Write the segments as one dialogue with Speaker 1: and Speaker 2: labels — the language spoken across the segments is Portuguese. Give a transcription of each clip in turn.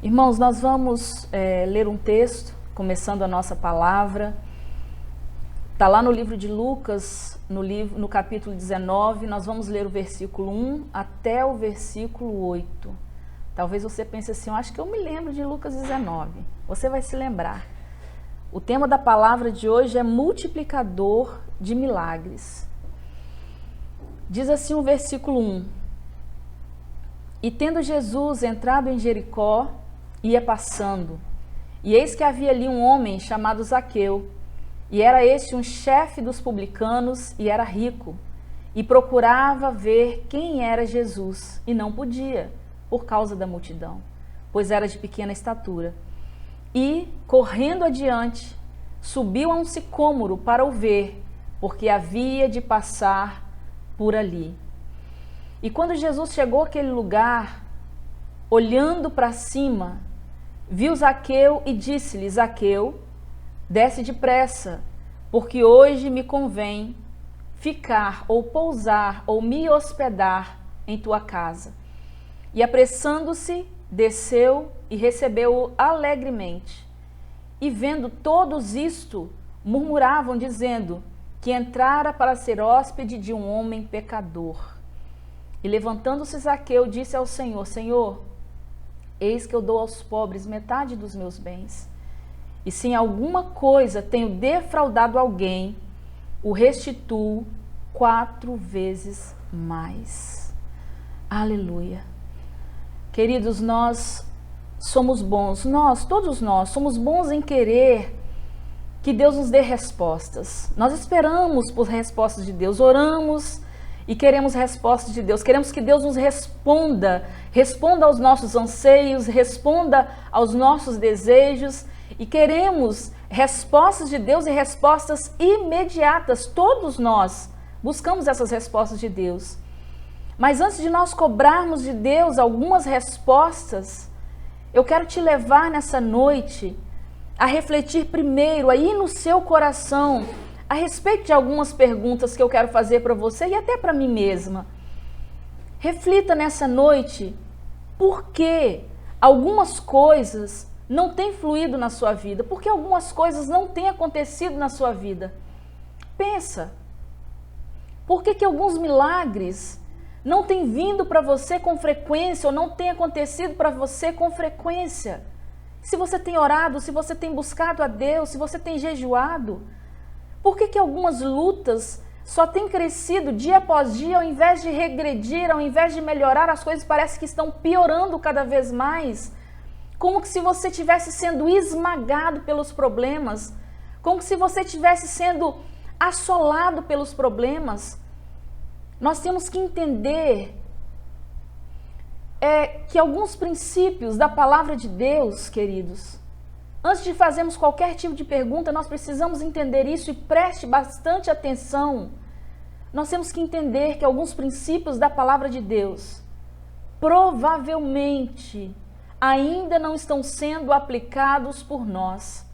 Speaker 1: Irmãos, nós vamos ler um texto, começando a nossa palavra. Está lá no livro de Lucas, no capítulo 19, nós vamos ler o versículo 1 até o versículo 8. Talvez você pense assim, eu acho que eu me lembro de Lucas 19. Você vai se lembrar. O tema da palavra de hoje é multiplicador de milagres. Diz assim o versículo 1. E tendo Jesus entrado em Jericó, ia passando, e eis que havia ali um homem chamado Zaqueu, e era este um chefe dos publicanos, e era rico, e procurava ver quem era Jesus, e não podia, por causa da multidão, pois era de pequena estatura. E, correndo adiante, subiu a um sicômoro para o ver, porque havia de passar por ali. E quando Jesus chegou àquele lugar, olhando para cima, viu Zaqueu e disse-lhe: Zaqueu, desce depressa, porque hoje me convém ficar ou pousar ou me hospedar em tua casa. E apressando-se, desceu e recebeu-o alegremente. E vendo todos isto, murmuravam, dizendo que entrara para ser hóspede de um homem pecador. E levantando-se Zaqueu, disse ao Senhor: Senhor, eis que eu dou aos pobres metade dos meus bens. E se em alguma coisa tenho defraudado alguém, o restituo 4 vezes mais. Aleluia. Queridos, nós somos bons, todos nós, somos bons em querer que Deus nos dê respostas. Nós esperamos por respostas de Deus, oramos e queremos respostas de Deus, queremos que Deus nos responda aos nossos anseios, responda aos nossos desejos, e queremos respostas de Deus e respostas imediatas. Todos nós buscamos essas respostas de Deus. Mas antes de nós cobrarmos de Deus algumas respostas, eu quero te levar nessa noite a refletir primeiro aí no seu coração a respeito de algumas perguntas que eu quero fazer para você e até para mim mesma. Reflita nessa noite por que algumas coisas não têm fluído na sua vida, por que algumas coisas não têm acontecido na sua vida. Pensa, por que alguns milagres não têm vindo para você com frequência ou não têm acontecido para você com frequência? Se você tem orado, se você tem buscado a Deus, se você tem jejuado, por que algumas lutas só têm crescido dia após dia, ao invés de regredir, ao invés de melhorar, as coisas parecem que estão piorando cada vez mais? Como que se você estivesse sendo esmagado pelos problemas, como que se você estivesse sendo assolado pelos problemas. Nós temos que entender que alguns princípios da palavra de Deus, queridos, antes de fazermos qualquer tipo de pergunta, nós precisamos entender isso e preste bastante atenção. Nós temos que entender que alguns princípios da palavra de Deus provavelmente ainda não estão sendo aplicados por nós.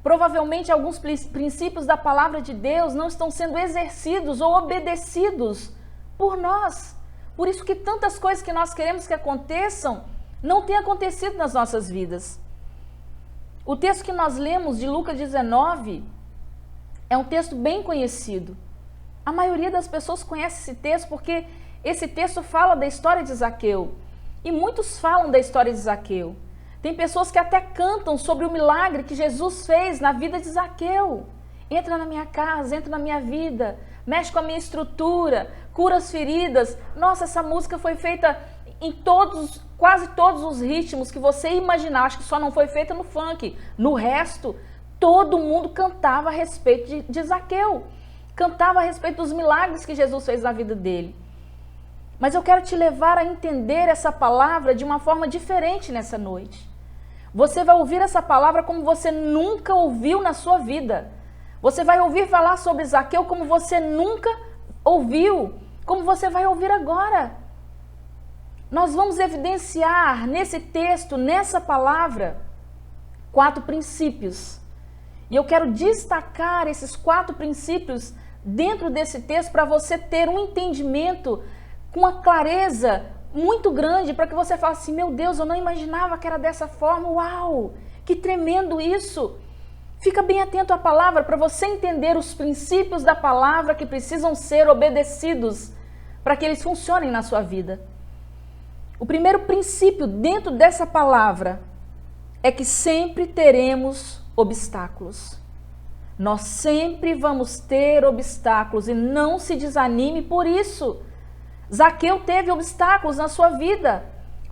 Speaker 1: Provavelmente alguns princípios da palavra de Deus não estão sendo exercidos ou obedecidos por nós. Por isso que tantas coisas que nós queremos que aconteçam não têm acontecido nas nossas vidas. O texto que nós lemos de Lucas 19 é um texto bem conhecido. A maioria das pessoas conhece esse texto porque esse texto fala da história de Zaqueu. E muitos falam da história de Zaqueu. Tem pessoas que até cantam sobre o milagre que Jesus fez na vida de Zaqueu. Entra na minha casa, entra na minha vida, mexe com a minha estrutura, cura as feridas. Nossa, essa música foi feita em quase todos os ritmos que você imaginar. Acho que só não foi feita no funk. No resto, todo mundo cantava a respeito de Zaqueu. Cantava a respeito dos milagres que Jesus fez na vida dele. Mas eu quero te levar a entender essa palavra de uma forma diferente nessa noite. Você vai ouvir essa palavra como você nunca ouviu na sua vida. Você vai ouvir falar sobre Zaqueu como você nunca ouviu, como você vai ouvir agora. Nós vamos evidenciar nesse texto, nessa palavra, 4 princípios. E eu quero destacar esses 4 princípios dentro desse texto para você ter um entendimento com a clareza muito grande para que você fale assim, meu Deus, eu não imaginava que era dessa forma, uau, que tremendo isso. Fica bem atento à palavra para você entender os princípios da palavra que precisam ser obedecidos para que eles funcionem na sua vida. O primeiro princípio dentro dessa palavra é que sempre teremos obstáculos. Nós sempre vamos ter obstáculos e não se desanime por isso. Zaqueu teve obstáculos na sua vida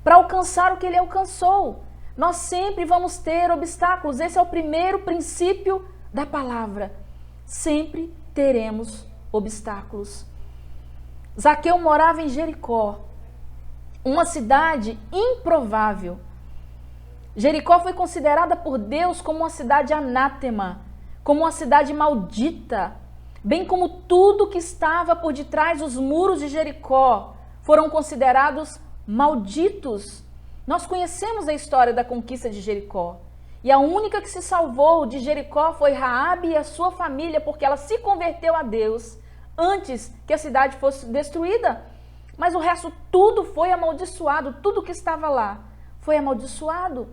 Speaker 1: para alcançar o que ele alcançou. Nós sempre vamos ter obstáculos. Esse é o primeiro princípio da palavra. Sempre teremos obstáculos. Zaqueu morava em Jericó, uma cidade improvável. Jericó foi considerada por Deus como uma cidade anátema, como uma cidade maldita, bem como tudo que estava por detrás dos muros de Jericó foram considerados malditos. Nós conhecemos a história da conquista de Jericó. E a única que se salvou de Jericó foi Raabe e a sua família, porque ela se converteu a Deus antes que a cidade fosse destruída. Mas o resto tudo foi amaldiçoado, tudo que estava lá foi amaldiçoado.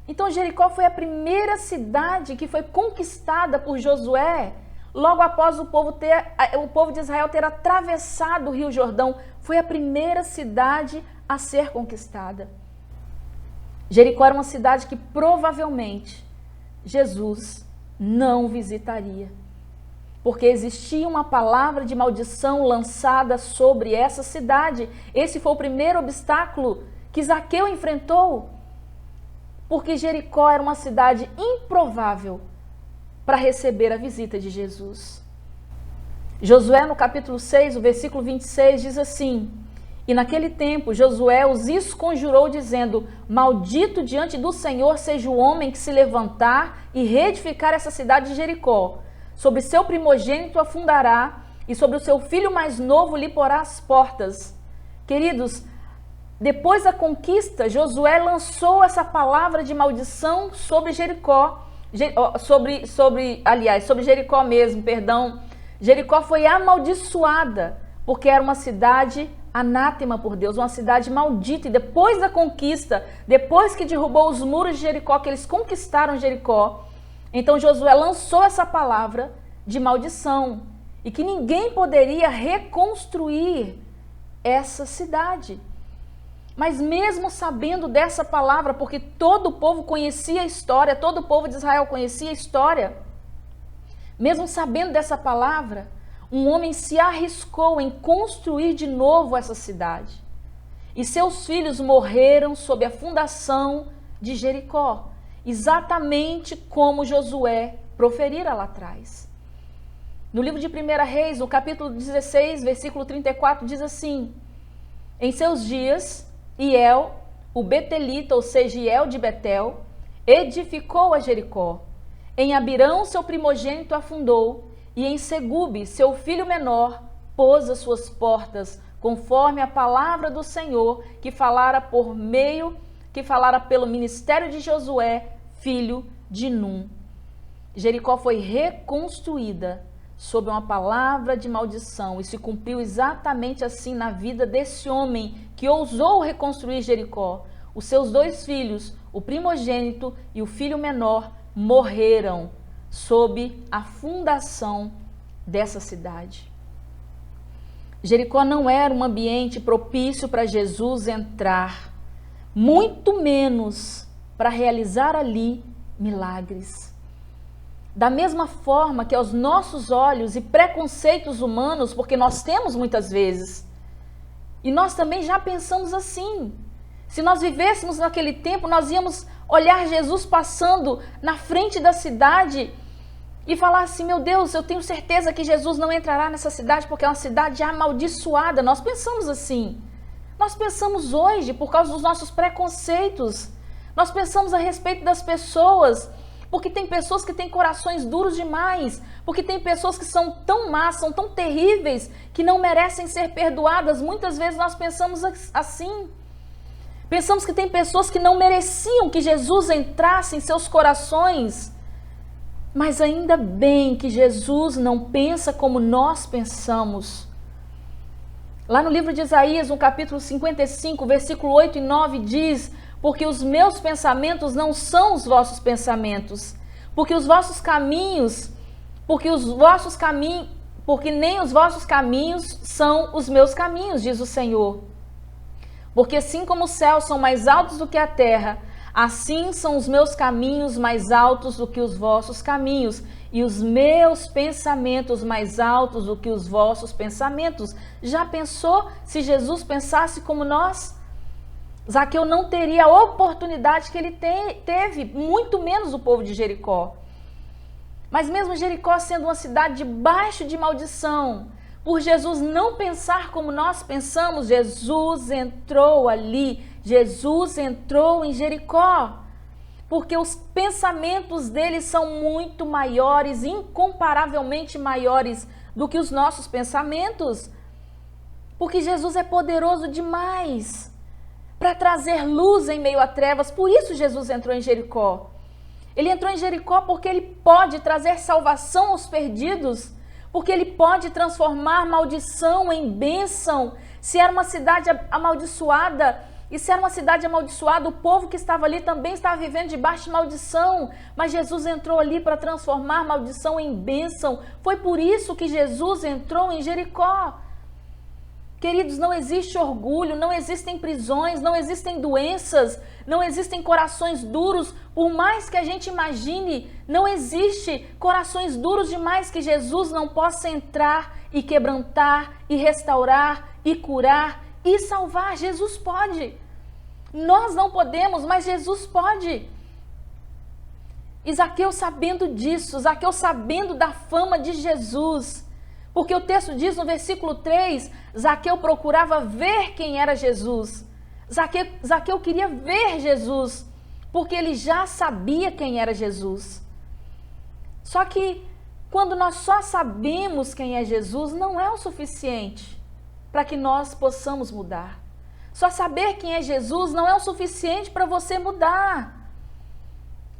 Speaker 1: Então Jericó foi a primeira cidade que foi conquistada por Josué, logo após o povo de Israel ter atravessado o Rio Jordão. Foi a primeira cidade a ser conquistada. Jericó era uma cidade que provavelmente Jesus não visitaria, porque existia uma palavra de maldição lançada sobre essa cidade. Esse foi o primeiro obstáculo que Zaqueu enfrentou, porque Jericó era uma cidade improvável para receber a visita de Jesus. Josué, no capítulo 6, o versículo 26, diz assim: E naquele tempo Josué os esconjurou, dizendo: Maldito diante do Senhor seja o homem que se levantar e reedificar essa cidade de Jericó. Sobre seu primogênito a fundará, e sobre o seu filho mais novo lhe porá as portas. Queridos, depois da conquista, Josué lançou essa palavra de maldição sobre Jericó, sobre Jericó mesmo, perdão. Jericó foi amaldiçoada, porque era uma cidade anátema por Deus, uma cidade maldita. E depois da conquista, depois que derrubou os muros de Jericó, que eles conquistaram Jericó, então Josué lançou essa palavra de maldição, e que ninguém poderia reconstruir essa cidade. Mas mesmo sabendo dessa palavra, porque todo o povo conhecia a história, todo o povo de Israel conhecia a história, mesmo sabendo dessa palavra, um homem se arriscou em construir de novo essa cidade. E seus filhos morreram sob a fundação de Jericó, exatamente como Josué proferira lá atrás. No livro de 1 Reis, no capítulo 16, versículo 34, diz assim: Em seus dias, Iel, o Betelita, ou seja, Iel de Betel, edificou a Jericó. Em Abirão, seu primogênito afundou, e em Segube, seu filho menor, pôs as suas portas, conforme a palavra do Senhor, que falara pelo ministério de Josué, filho de Num. Jericó foi reconstruída sob uma palavra de maldição, e se cumpriu exatamente assim na vida desse homem que ousou reconstruir Jericó. Os seus dois filhos, o primogênito e o filho menor, morreram sob a fundação dessa cidade. Jericó não era um ambiente propício para Jesus entrar, muito menos para realizar ali milagres. Da mesma forma que aos nossos olhos e preconceitos humanos, porque nós temos muitas vezes, e nós também já pensamos assim. Se nós vivêssemos naquele tempo, nós íamos olhar Jesus passando na frente da cidade e falar assim: meu Deus, eu tenho certeza que Jesus não entrará nessa cidade porque é uma cidade amaldiçoada. Nós pensamos assim. Nós pensamos hoje por causa dos nossos preconceitos. Nós pensamos a respeito das pessoas, porque tem pessoas que têm corações duros demais, porque tem pessoas que são tão más, são tão terríveis, que não merecem ser perdoadas. Muitas vezes nós pensamos assim. Pensamos que tem pessoas que não mereciam que Jesus entrasse em seus corações. Mas ainda bem que Jesus não pensa como nós pensamos. Lá no livro de Isaías, no capítulo 55, versículo 8 e 9, diz: porque os meus pensamentos não são os vossos pensamentos, porque nem os vossos caminhos são os meus caminhos, diz o Senhor. Porque assim como os céus são mais altos do que a terra, assim são os meus caminhos mais altos do que os vossos caminhos, e os meus pensamentos mais altos do que os vossos pensamentos. Já pensou se Jesus pensasse como nós? Zaqueu não teria a oportunidade que ele teve, muito menos o povo de Jericó. Mas mesmo Jericó sendo uma cidade debaixo de maldição, por Jesus não pensar como nós pensamos, Jesus entrou ali, Jesus entrou em Jericó. Porque os pensamentos dele são muito maiores, incomparavelmente maiores do que os nossos pensamentos. Porque Jesus é poderoso demais para trazer luz em meio a trevas. Por isso Jesus entrou em Jericó. Ele entrou em Jericó porque ele pode trazer salvação aos perdidos, porque ele pode transformar maldição em bênção. Se era uma cidade amaldiçoada, e se era uma cidade amaldiçoada, o povo que estava ali também estava vivendo debaixo de maldição. Mas Jesus entrou ali para transformar maldição em bênção. Foi por isso que Jesus entrou em Jericó. Queridos, não existe orgulho, não existem prisões, não existem doenças, não existem corações duros. Por mais que a gente imagine, não existe corações duros demais que Jesus não possa entrar e quebrantar, e restaurar, e curar, e salvar. Jesus pode. Nós não podemos, mas Jesus pode. E Zaqueu sabendo disso, Zaqueu sabendo da fama de Jesus, porque o texto diz no versículo 3, Zaqueu procurava ver quem era Jesus. Zaqueu queria ver Jesus, porque ele já sabia quem era Jesus. Só que quando nós só sabemos quem é Jesus, não é o suficiente para que nós possamos mudar. Só saber quem é Jesus não é o suficiente para você mudar.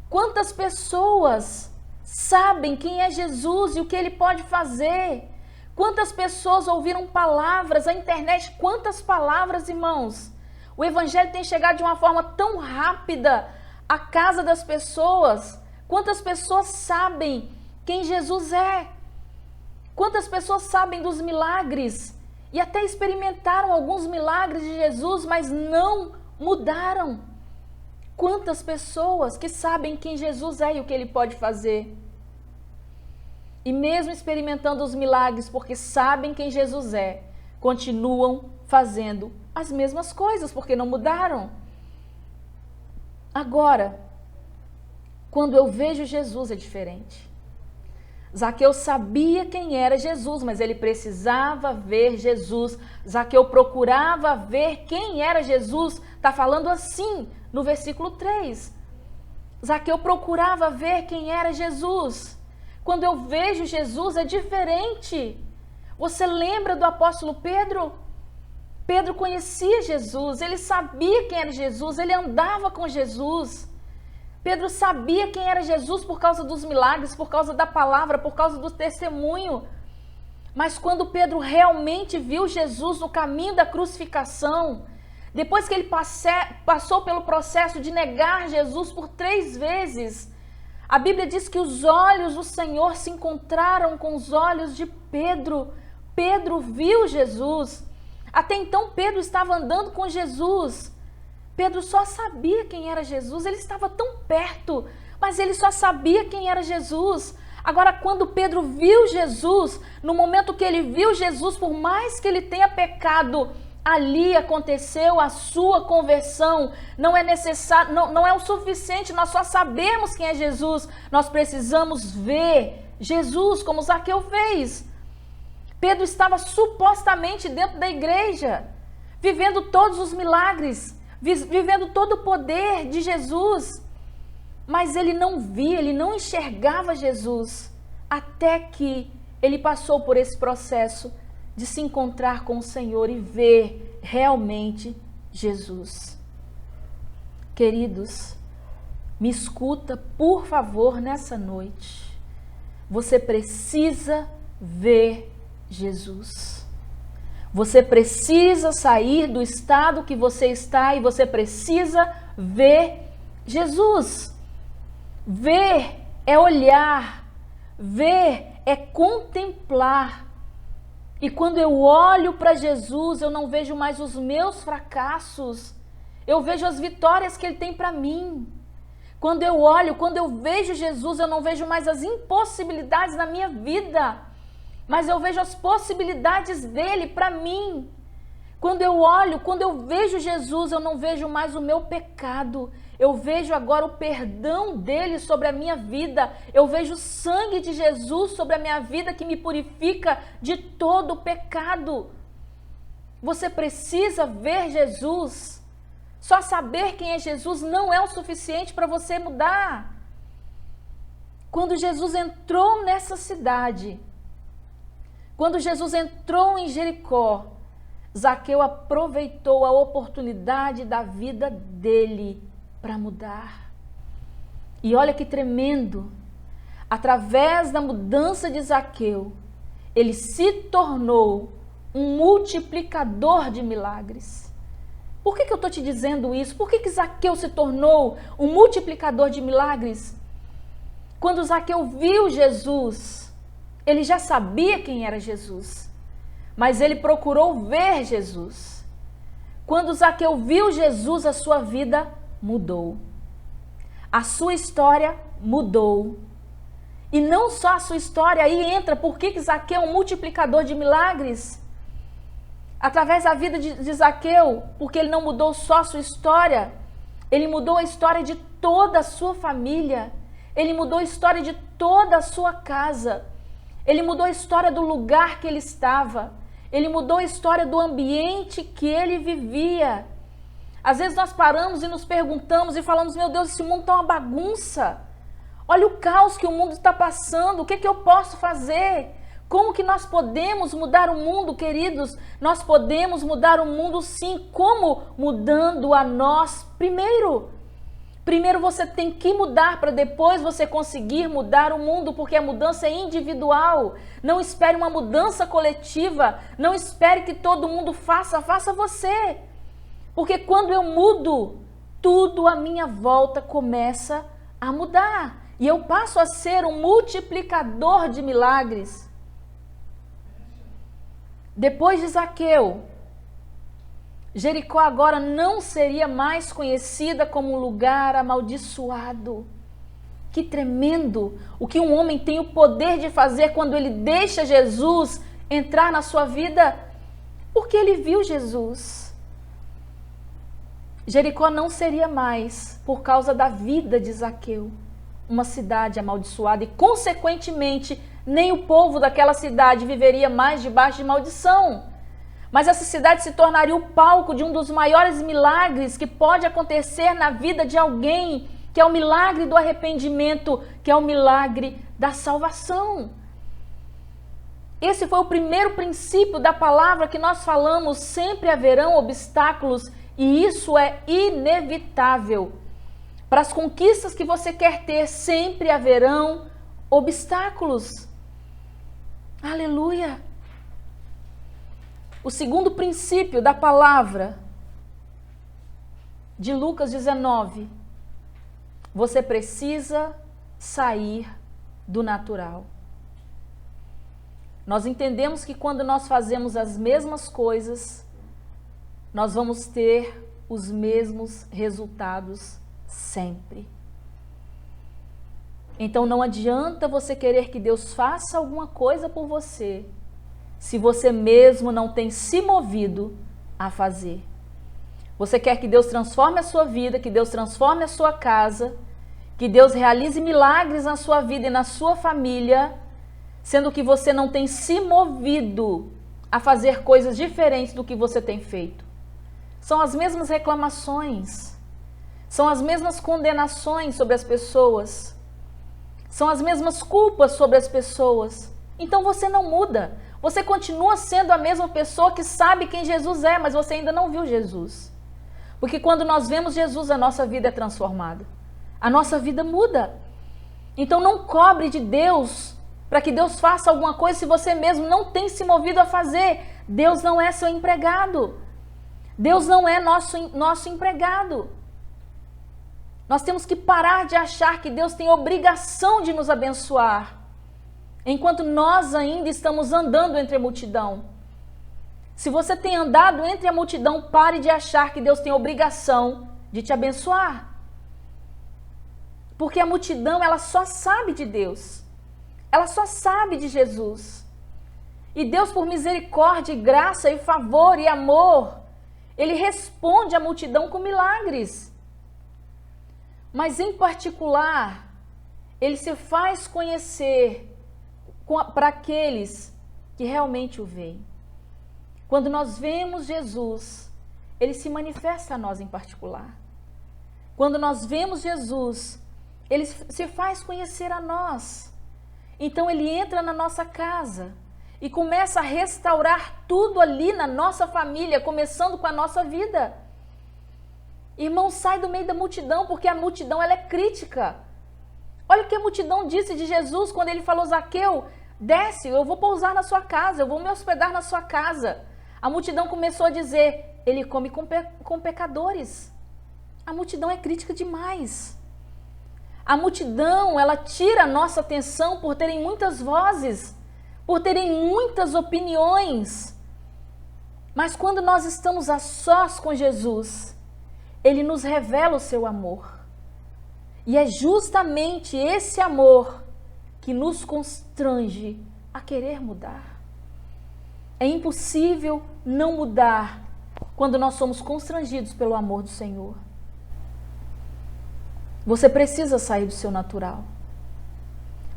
Speaker 1: Quantas pessoas sabem quem é Jesus e o que ele pode fazer? Quantas pessoas ouviram palavras, a internet, quantas palavras, irmãos? O evangelho tem chegado de uma forma tão rápida à casa das pessoas. Quantas pessoas sabem quem Jesus é? Quantas pessoas sabem dos milagres? E até experimentaram alguns milagres de Jesus, mas não mudaram. Quantas pessoas que sabem quem Jesus é e o que ele pode fazer? E mesmo experimentando os milagres, porque sabem quem Jesus é, continuam fazendo as mesmas coisas, porque não mudaram. Agora, quando eu vejo Jesus é diferente. Zaqueu sabia quem era Jesus, mas ele precisava ver Jesus. Zaqueu procurava ver quem era Jesus. Está falando assim no versículo 3. Zaqueu procurava ver quem era Jesus. Quando eu vejo Jesus é diferente. Você lembra do apóstolo Pedro? Pedro conhecia Jesus, ele sabia quem era Jesus, ele andava com Jesus. Pedro sabia quem era Jesus por causa dos milagres, por causa da palavra, por causa do testemunho. Mas quando Pedro realmente viu Jesus no caminho da crucificação, depois que ele passou pelo processo de negar Jesus por 3 vezes, a Bíblia diz que os olhos do Senhor se encontraram com os olhos de Pedro. Pedro viu Jesus. Até então Pedro estava andando com Jesus. Pedro só sabia quem era Jesus, ele estava tão perto, mas ele só sabia quem era Jesus. Agora, quando Pedro viu Jesus, no momento que ele viu Jesus, por mais que ele tenha pecado, ali aconteceu a sua conversão. Não é necessário, não é o suficiente nós só sabermos quem é Jesus, nós precisamos ver Jesus, como Zaqueu fez. Pedro estava supostamente dentro da igreja, vivendo todos os milagres, vivendo todo o poder de Jesus, mas ele não via, ele não enxergava Jesus, até que ele passou por esse processo de se encontrar com o Senhor e ver realmente Jesus. Queridos, me escuta, por favor, nessa noite. Você precisa ver Jesus. Você precisa sair do estado que você está e você precisa ver Jesus. Ver é olhar, ver é contemplar. E quando eu olho para Jesus, eu não vejo mais os meus fracassos, eu vejo as vitórias que Ele tem para mim. Quando eu olho, quando eu vejo Jesus, eu não vejo mais as impossibilidades na minha vida, mas eu vejo as possibilidades dele para mim. Quando eu olho, quando eu vejo Jesus, eu não vejo mais o meu pecado. Eu vejo agora o perdão dele sobre a minha vida. Eu vejo o sangue de Jesus sobre a minha vida que me purifica de todo o pecado. Você precisa ver Jesus. Só saber quem é Jesus não é o suficiente para você mudar. Quando Jesus entrou nessa cidade, quando Jesus entrou em Jericó, Zaqueu aproveitou a oportunidade da vida dele para mudar. E olha que tremendo, através da mudança de Zaqueu, ele se tornou um multiplicador de milagres. Por que eu estou te dizendo isso? Por que Zaqueu se tornou um multiplicador de milagres? Quando Zaqueu viu Jesus, ele já sabia quem era Jesus, mas ele procurou ver Jesus. Quando Zaqueu viu Jesus, a sua vida mudou. A sua história mudou. E não só a sua história, aí entra por que Zaqueu é um multiplicador de milagres. Através da vida de Zaqueu, porque ele não mudou só a sua história, ele mudou a história de toda a sua família, ele mudou a história de toda a sua casa, ele mudou a história do lugar que ele estava, ele mudou a história do ambiente que ele vivia. Às vezes nós paramos e nos perguntamos e falamos, meu Deus, esse mundo está uma bagunça, olha o caos que o mundo está passando, o que eu posso fazer? Como que nós podemos mudar o mundo, queridos? Nós podemos mudar o mundo sim. Como? Mudando a nós primeiro. Primeiro você tem que mudar para depois você conseguir mudar o mundo, porque a mudança é individual. Não espere uma mudança coletiva. Não espere que todo mundo faça você. Porque quando eu mudo, tudo à minha volta começa a mudar. E eu passo a ser um multiplicador de milagres. Depois de Zaqueu, Jericó agora não seria mais conhecida como um lugar amaldiçoado. Que tremendo! O que um homem tem o poder de fazer quando ele deixa Jesus entrar na sua vida, porque ele viu Jesus. Jericó não seria mais, por causa da vida de Zaqueu, uma cidade amaldiçoada e, consequentemente, nem o povo daquela cidade viveria mais debaixo de maldição. Mas essa cidade se tornaria o palco de um dos maiores milagres que pode acontecer na vida de alguém, que é o milagre do arrependimento, que é o milagre da salvação. Esse foi o primeiro princípio da palavra que nós falamos, sempre haverão obstáculos e isso é inevitável. Para as conquistas que você quer ter, sempre haverão obstáculos. Aleluia! O segundo princípio da palavra de Lucas 19, você precisa sair do natural. Nós entendemos que quando nós fazemos as mesmas coisas, nós vamos ter os mesmos resultados sempre. Então não adianta você querer que Deus faça alguma coisa por você, se você mesmo não tem se movido a fazer. Você quer que Deus transforme a sua vida, que Deus transforme a sua casa, que Deus realize milagres na sua vida e na sua família, sendo que você não tem se movido a fazer coisas diferentes do que você tem feito. São as mesmas reclamações, são as mesmas condenações sobre as pessoas, são as mesmas culpas sobre as pessoas. Então você não muda. Você continua sendo a mesma pessoa que sabe quem Jesus é, mas você ainda não viu Jesus. Porque quando nós vemos Jesus, a nossa vida é transformada. A nossa vida muda. Então não cobre de Deus para que Deus faça alguma coisa se você mesmo não tem se movido a fazer. Deus não é seu empregado. Deus não é nosso empregado. Nós temos que parar de achar que Deus tem obrigação de nos abençoar, enquanto nós ainda estamos andando entre a multidão. Se você tem andado entre a multidão, pare de achar que Deus tem obrigação de te abençoar. Porque a multidão, ela só sabe de Deus. Ela só sabe de Jesus. E Deus, por misericórdia, graça e favor e amor, Ele responde à multidão com milagres. Mas, em particular, Ele se faz conhecer para aqueles que realmente o veem. Quando nós vemos Jesus, Ele se manifesta a nós em particular. Quando nós vemos Jesus, Ele se faz conhecer a nós. Então Ele entra na nossa casa e começa a restaurar tudo ali na nossa família, começando com a nossa vida. Irmão, sai do meio da multidão, porque a multidão ela é crítica. Olha o que a multidão disse de Jesus quando Ele falou: Zaqueu, desce, eu vou pousar na sua casa, eu vou me hospedar na sua casa. A multidão começou a dizer: Ele come com pecadores. A multidão é crítica demais. A multidão, ela tira a nossa atenção por terem muitas vozes, por terem muitas opiniões. Mas quando nós estamos a sós com Jesus, Ele nos revela o seu amor. E é justamente esse amor que nos constrange a querer mudar. É impossível não mudar quando nós somos constrangidos pelo amor do Senhor. Você precisa sair do seu natural.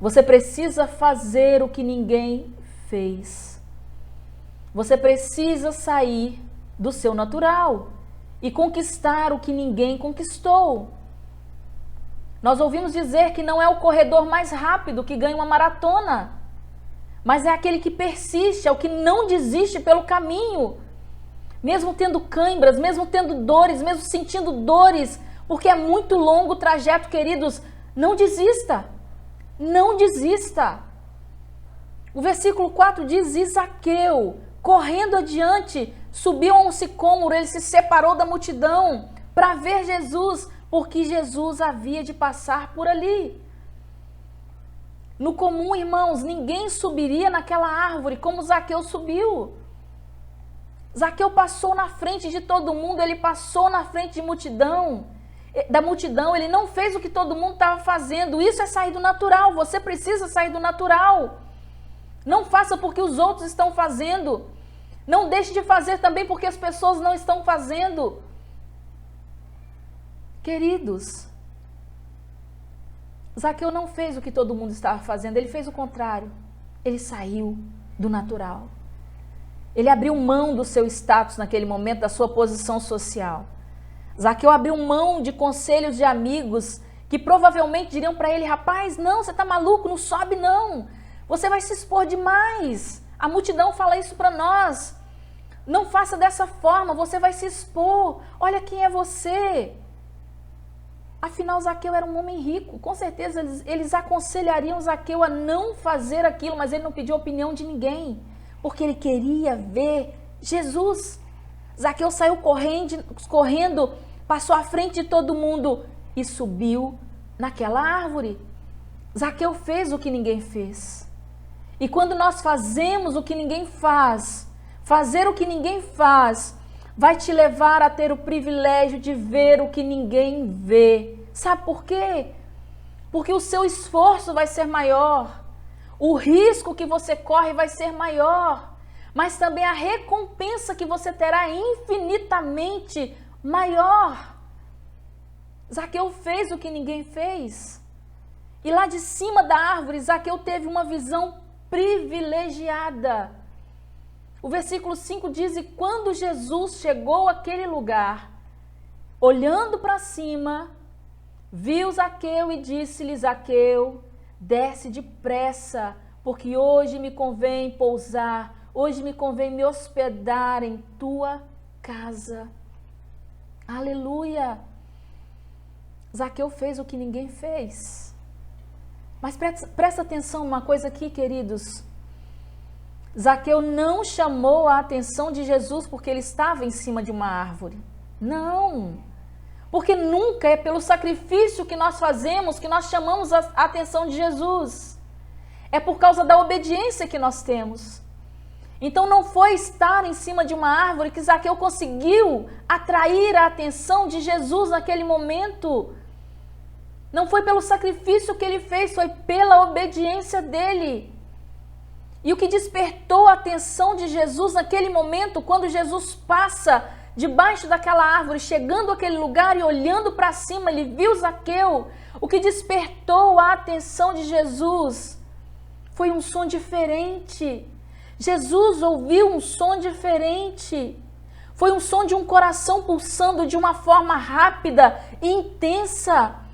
Speaker 1: Você precisa fazer o que ninguém fez. Você precisa sair do seu natural e conquistar o que ninguém conquistou. Nós ouvimos dizer que não é o corredor mais rápido que ganha uma maratona, mas é aquele que persiste, é o que não desiste pelo caminho, mesmo tendo cãibras, mesmo tendo dores, mesmo sentindo dores, porque é muito longo o trajeto, queridos. Não desista, não desista. O versículo 4 diz: e Zaqueu, correndo adiante, subiu a um sicômoro, ele se separou da multidão para ver Jesus, porque Jesus havia de passar por ali. No comum, irmãos, ninguém subiria naquela árvore como Zaqueu subiu. Zaqueu passou na frente de todo mundo, ele passou na frente da multidão, ele não fez o que todo mundo estava fazendo. Isso é sair do natural, você precisa sair do natural. Não faça porque os outros estão fazendo. Não deixe de fazer também porque as pessoas não estão fazendo. Queridos, Zaqueu não fez o que todo mundo estava fazendo, ele fez o contrário. Ele saiu do natural. Ele abriu mão do seu status naquele momento, da sua posição social. Zaqueu abriu mão de conselhos de amigos que provavelmente diriam para ele: rapaz, não, você está maluco, não sobe não. Você vai se expor demais. A multidão fala isso para nós. Não faça dessa forma, você vai se expor. Olha quem é você. Afinal, Zaqueu era um homem rico. Com certeza eles aconselhariam Zaqueu a não fazer aquilo, mas ele não pediu a opinião de ninguém, porque ele queria ver Jesus. Zaqueu saiu correndo, passou à frente de todo mundo e subiu naquela árvore. Zaqueu fez o que ninguém fez. E quando nós fazemos o que ninguém faz, fazer o que ninguém faz vai te levar a ter o privilégio de ver o que ninguém vê. Sabe por quê? Porque o seu esforço vai ser maior, o risco que você corre vai ser maior, mas também a recompensa que você terá infinitamente maior. Zaqueu fez o que ninguém fez. E lá de cima da árvore, Zaqueu teve uma visão privilegiada. O versículo 5 diz: e quando Jesus chegou àquele lugar, olhando para cima, viu Zaqueu e disse-lhe: Zaqueu, desce depressa, porque hoje me convém pousar, hoje me convém me hospedar em tua casa. Aleluia! Zaqueu fez o que ninguém fez, Mas presta atenção numa coisa aqui, queridos. Zaqueu não chamou a atenção de Jesus porque ele estava em cima de uma árvore. Não. Porque nunca é pelo sacrifício que nós fazemos que nós chamamos a atenção de Jesus. É por causa da obediência que nós temos. Então não foi estar em cima de uma árvore que Zaqueu conseguiu atrair a atenção de Jesus naquele momento. Não foi pelo sacrifício que ele fez, foi pela obediência dele. E o que despertou a atenção de Jesus naquele momento, quando Jesus passa debaixo daquela árvore, chegando àquele lugar e olhando para cima, ele viu Zaqueu. O que despertou a atenção de Jesus foi um som diferente. Jesus ouviu um som diferente. Foi um som de um coração pulsando de uma forma rápida e intensa.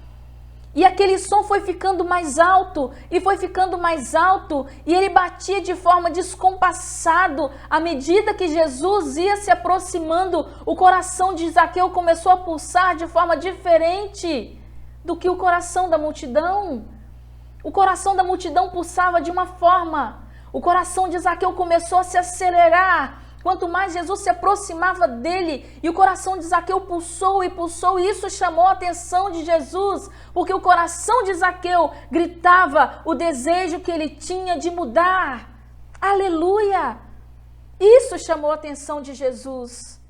Speaker 1: E aquele som foi ficando mais alto, e foi ficando mais alto, e ele batia de forma descompassada. À medida que Jesus ia se aproximando, o coração de Zaqueu começou a pulsar de forma diferente do que o coração da multidão. O coração da multidão pulsava de uma forma. O coração de Zaqueu começou a se acelerar. Quanto mais Jesus se aproximava dele, e o coração de Zaqueu pulsou e pulsou, e isso chamou a atenção de Jesus, porque o coração de Zaqueu gritava o desejo que ele tinha de mudar. Aleluia! Isso chamou a atenção de Jesus.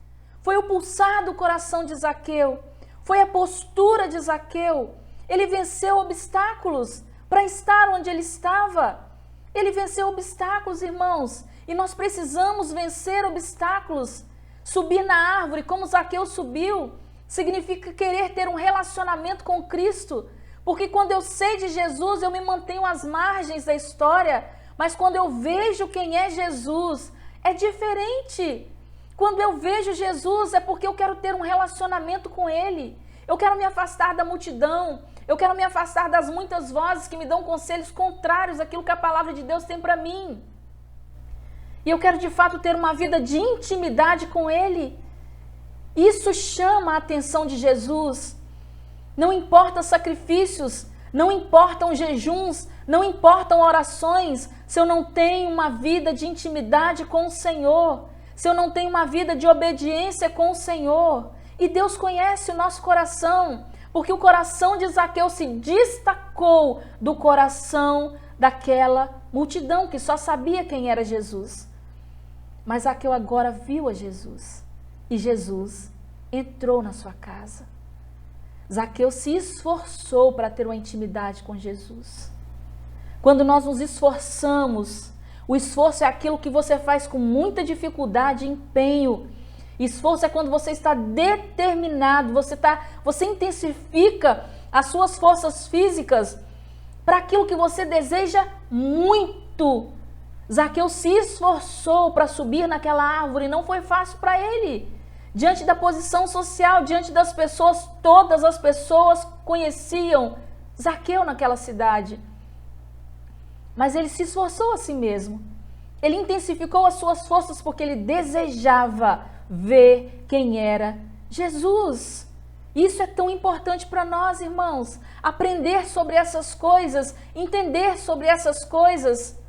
Speaker 1: Foi o pulsar do coração de Zaqueu, foi a postura de Zaqueu. Ele venceu obstáculos para estar onde ele estava. Ele venceu obstáculos, irmãos. E nós precisamos vencer obstáculos. Subir na árvore, como Zaqueu subiu, significa querer ter um relacionamento com Cristo. Porque quando eu sei de Jesus, eu me mantenho às margens da história. Mas quando eu vejo quem é Jesus, é diferente. Quando eu vejo Jesus, é porque eu quero ter um relacionamento com Ele. Eu quero me afastar da multidão. Eu quero me afastar das muitas vozes que me dão conselhos contrários àquilo que a palavra de Deus tem para mim. E eu quero de fato ter uma vida de intimidade com Ele. Isso chama a atenção de Jesus. Não importa sacrifícios, não importam jejuns, não importam orações, se eu não tenho uma vida de intimidade com o Senhor, se eu não tenho uma vida de obediência com o Senhor. E Deus conhece o nosso coração, porque o coração de Zaqueu se destacou do coração daquela multidão que só sabia quem era Jesus. Mas Zaqueu agora viu a Jesus, e Jesus entrou na sua casa. Zaqueu se esforçou para ter uma intimidade com Jesus. Quando nós nos esforçamos, o esforço é aquilo que você faz com muita dificuldade e empenho. Esforço é quando você está determinado, você intensifica as suas forças físicas para aquilo que você deseja muito. Zaqueu se esforçou para subir naquela árvore, não foi fácil para ele. Diante da posição social, diante das pessoas, todas as pessoas conheciam Zaqueu naquela cidade. Mas ele se esforçou a si mesmo. Ele intensificou as suas forças porque ele desejava ver quem era Jesus. Isso é tão importante para nós, irmãos. Aprender sobre essas coisas, entender sobre essas coisas.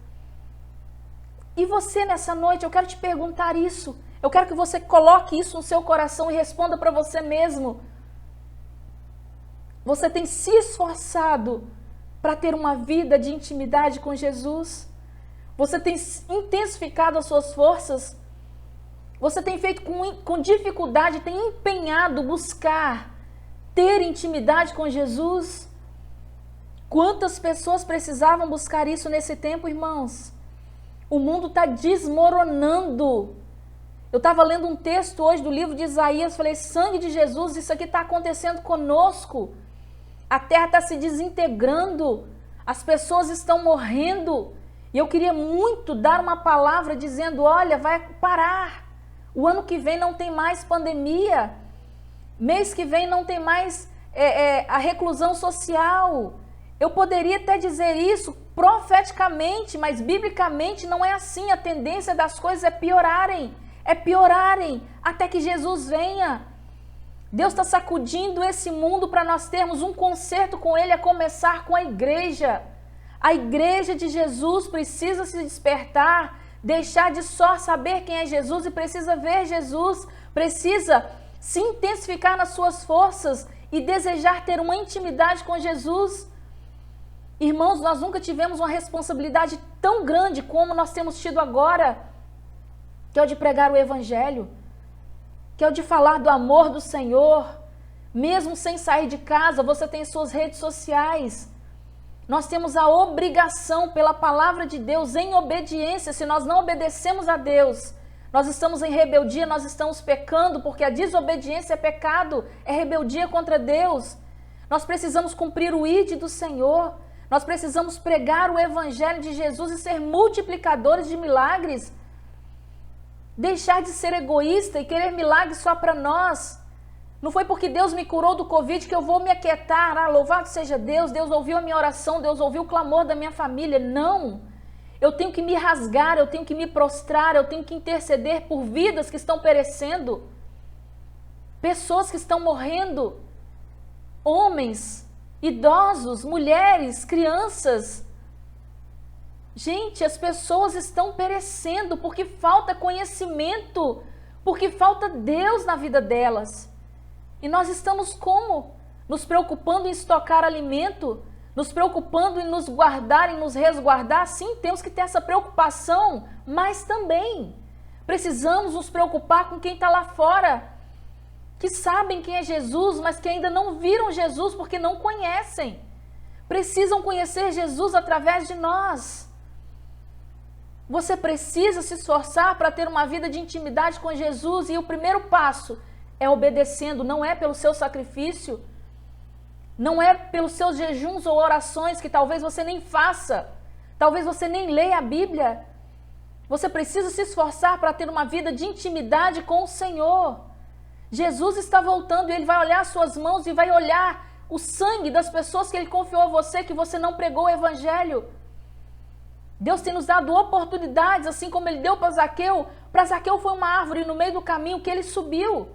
Speaker 1: E você nessa noite, eu quero te perguntar isso. Eu quero que você coloque isso no seu coração e responda para você mesmo. Você tem se esforçado para ter uma vida de intimidade com Jesus? Você tem intensificado as suas forças? Você tem feito com dificuldade, tem empenhado buscar ter intimidade com Jesus? Quantas pessoas precisavam buscar isso nesse tempo, irmãos? O mundo está desmoronando. Eu estava lendo um texto hoje do livro de Isaías, falei, sangue de Jesus, isso aqui está acontecendo conosco. A terra está se desintegrando, as pessoas estão morrendo. E eu queria muito dar uma palavra dizendo, olha, vai parar. O ano que vem não tem mais pandemia. Mês que vem não tem mais a reclusão social. Eu poderia até dizer isso profeticamente, mas biblicamente não é assim. A tendência das coisas é piorarem até que Jesus venha. Deus está sacudindo esse mundo para nós termos um concerto com Ele, a começar com a igreja. A igreja de Jesus precisa se despertar, deixar de só saber quem é Jesus e precisa ver Jesus, precisa se intensificar nas suas forças e desejar ter uma intimidade com Jesus. Irmãos, nós nunca tivemos uma responsabilidade tão grande como nós temos tido agora, que é o de pregar o Evangelho, que é o de falar do amor do Senhor. Mesmo sem sair de casa, você tem suas redes sociais. Nós temos a obrigação pela palavra de Deus em obediência. Se nós não obedecemos a Deus, nós estamos em rebeldia, nós estamos pecando, porque a desobediência é pecado, é rebeldia contra Deus. Nós precisamos cumprir o ID do Senhor. Nós precisamos pregar o Evangelho de Jesus e ser multiplicadores de milagres. Deixar de ser egoísta e querer milagres só para nós. Não foi porque Deus me curou do Covid que eu vou me aquietar. Ah, louvado seja Deus, Deus ouviu a minha oração, Deus ouviu o clamor da minha família. Não. Eu tenho que me rasgar, eu tenho que me prostrar, eu tenho que interceder por vidas que estão perecendo. Pessoas que estão morrendo. Homens, idosos, mulheres, crianças. Gente, as pessoas estão perecendo porque falta conhecimento, porque falta Deus na vida delas. E nós estamos como? Nos preocupando em estocar alimento, nos preocupando em nos guardar, em nos resguardar. Sim, temos que ter essa preocupação, mas também precisamos nos preocupar com quem está lá fora, que sabem quem é Jesus, mas que ainda não viram Jesus porque não conhecem. Precisam conhecer Jesus através de nós. Você precisa se esforçar para ter uma vida de intimidade com Jesus e o primeiro passo é obedecendo, não é pelo seu sacrifício, não é pelos seus jejuns ou orações que talvez você nem faça, talvez você nem leia a Bíblia. Você precisa se esforçar para ter uma vida de intimidade com o Senhor. Jesus está voltando e Ele vai olhar as suas mãos e vai olhar o sangue das pessoas que Ele confiou a você, que você não pregou o Evangelho. Deus tem nos dado oportunidades, assim como Ele deu para Zaqueu. Para Zaqueu foi uma árvore no meio do caminho que ele subiu.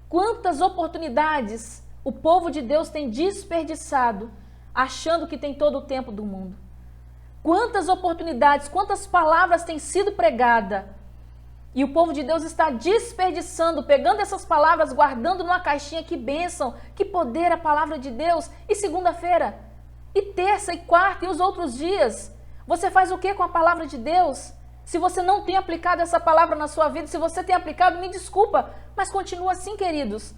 Speaker 1: Quantas oportunidades o povo de Deus tem desperdiçado, achando que tem todo o tempo do mundo. Quantas oportunidades, quantas palavras têm sido pregadas, e o povo de Deus está desperdiçando, pegando essas palavras, guardando numa caixinha. Que bênção, que poder a palavra de Deus. E segunda-feira, e terça, e quarta, e os outros dias, você faz o que com a palavra de Deus? Se você não tem aplicado essa palavra na sua vida, se você tem aplicado, me desculpa, mas continua assim, queridos.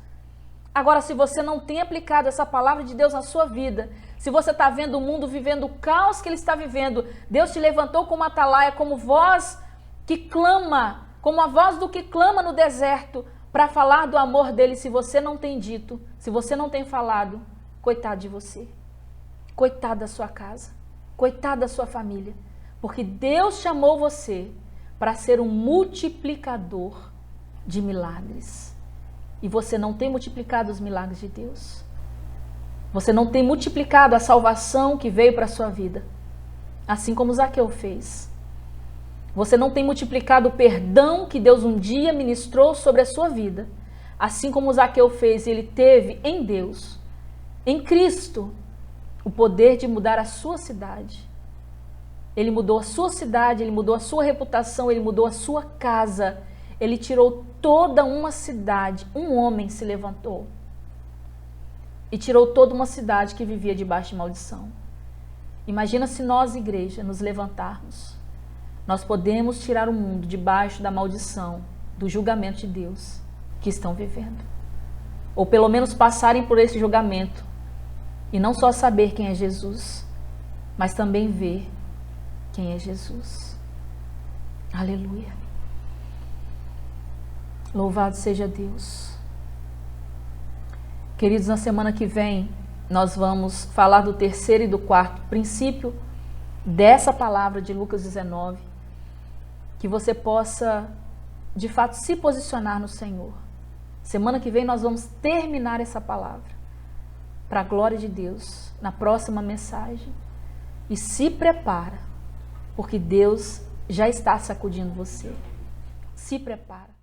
Speaker 1: Agora, se você não tem aplicado essa palavra de Deus na sua vida, se você está vendo o mundo vivendo o caos que ele está vivendo, Deus te levantou como atalaia, como voz que clama, como a voz do que clama no deserto, para falar do amor dele. Se você não tem dito, se você não tem falado, coitado de você, coitado da sua casa, coitado da sua família, porque Deus chamou você para ser um multiplicador de milagres. E você não tem multiplicado os milagres de Deus. Você não tem multiplicado a salvação que veio para a sua vida, assim como Zaqueu fez. Você não tem multiplicado o perdão que Deus um dia ministrou sobre a sua vida, assim como Zaqueu fez. Ele teve em Deus, em Cristo, o poder de mudar a sua cidade. Ele mudou a sua cidade, ele mudou a sua reputação, ele mudou a sua casa. Ele tirou toda uma cidade. Um homem se levantou e tirou toda uma cidade que vivia debaixo de maldição. Imagina se nós, igreja, nos levantarmos. Nós podemos tirar o mundo debaixo da maldição, do julgamento de Deus que estão vivendo. Ou pelo menos passarem por esse julgamento e não só saber quem é Jesus, mas também ver quem é Jesus. Aleluia. Louvado seja Deus. Queridos, na semana que vem, nós vamos falar do terceiro e do quarto princípio dessa palavra de Lucas 19, que você possa, de fato, se posicionar no Senhor. Semana que vem nós vamos terminar essa palavra, para a glória de Deus, na próxima mensagem. E se prepara, porque Deus já está sacudindo você. Se prepara.